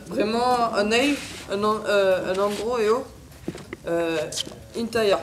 Vraiment un endroit intaya.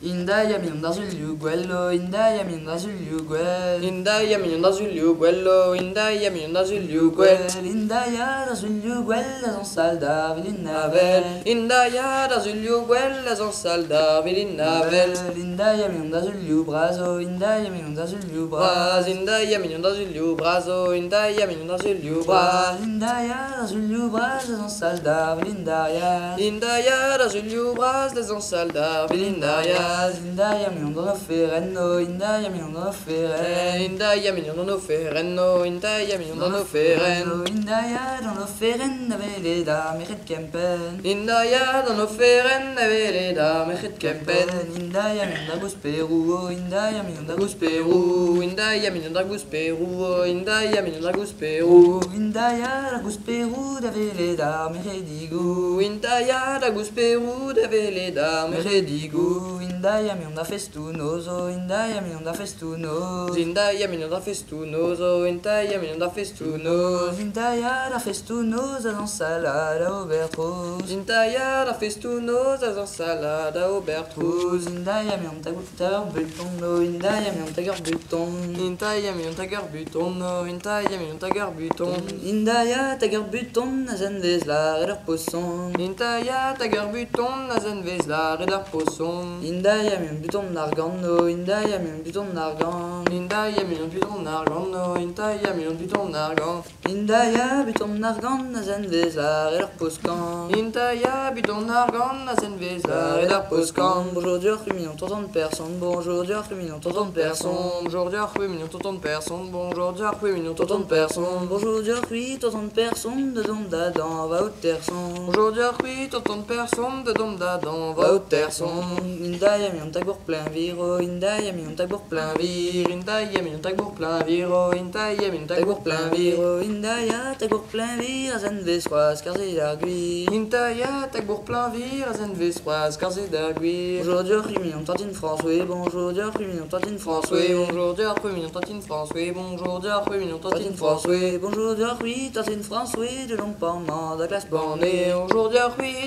Indaya mi da sul quello, indaya mi da sul quel. Indaya mi da sul quello, indaya mi da sul quel. Indaya da sul quella son salda navel. Indaya da sul quella son salda navel. Indaya mi da sul brazo, indaya mi da sul Bras, indaya mi da sul brazo, indaya mi da sul bras. Indaya da sul brazo son salda indaya. Indaya da sul brazo son salda indaya. Indaya mi non ferrenno, indaya mi non ferrenno. Indaya mi non ferrenno, indaya mi non ferrenno. Indaya non ferrenno vele da mi het kempen. Indaya non ferrenno vele da mi het kempen. Indaya mi da gus peru, indaya mi da gus peru, indaya mi da gus peru, indaya mi da gus peru. Indaya da gus peru da vele da mi redigo. Indaya da gus peru da vele da mi redigo. Indaya mi onda festunoso, indaya mi onda festunoso. Indaya mi onda festunoso, indaya mi onda festunoso. Indaya da festunosa dans salada obertos. Indaya da festunosa dans salada obertos. Indaya mi onda butono, indaya mi onda buton. Indaya mi onda butono, indaya mi onda buton. Indaya ta buton na zen vesla redar posson. Indaya ta buton na zen vesla redar posson. Indaya mi buton nargano, indaya mi buton nargan. Indaya mi buton nargano, indaya mi buton nargan. Indaya buton nargan na zen vesla redar poskan. Indaya buton nargan na zen vesla redar poskan. Bonjour Dieu, millions de personnes. Bonjour Dieu, millions de personnes. Bonjour Dieu, millions de personnes. Bonjour Dieu, millions de personnes. Bonjour Dieu, tant de personnes de Dom d'Adam va au terson. Bonjour Dieu, tant de personnes de Dom d'Adam va au terson. Indaya mi on tagour plein viro, indaya mi on tagour plein vir, indaya mi on tagour plein viro, indaya mi on tagour plein viro, indaya tagour plein vir, zen vesroise car c'est d'arguir. Indaya tagour plein vir, zen vesroise car c'est d'arguir. Bonjour Dieu, mi on tantine François, bonjour Dieu, mi on tantine François, bonjour Dieu, mi on tantine François, bonjour Dieu, mi on tantine François, bonjour Dieu, tantine François de l'homme maman de glace bornée. Bonjour Dieu,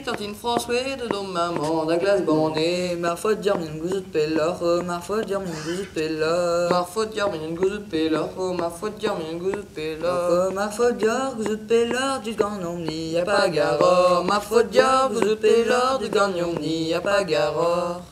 tantine François de l'homme maman de glace bornée. Maar faut dire min guzut pelor, maar faut dire min guzut pelor. Maar faut dire min guzut pelor, maar faut dire min guzut pelor. Maar faut dire guzut pelor du ganon ni y a pas garor. Maar faut dire guzut pelor du ganon ni y a pas garor.